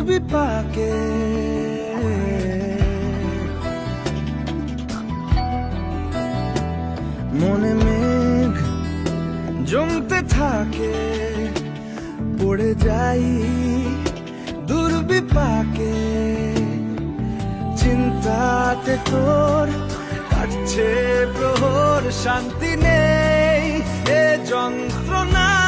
দুর্বিপাকে। মনে মেঘ জমতে থাকে, পড়ে যাই দুর্বিপাকে। চিন্তাতে তোর কাটছে প্রহর, শান্তি নেই এ যন্ত্রণা।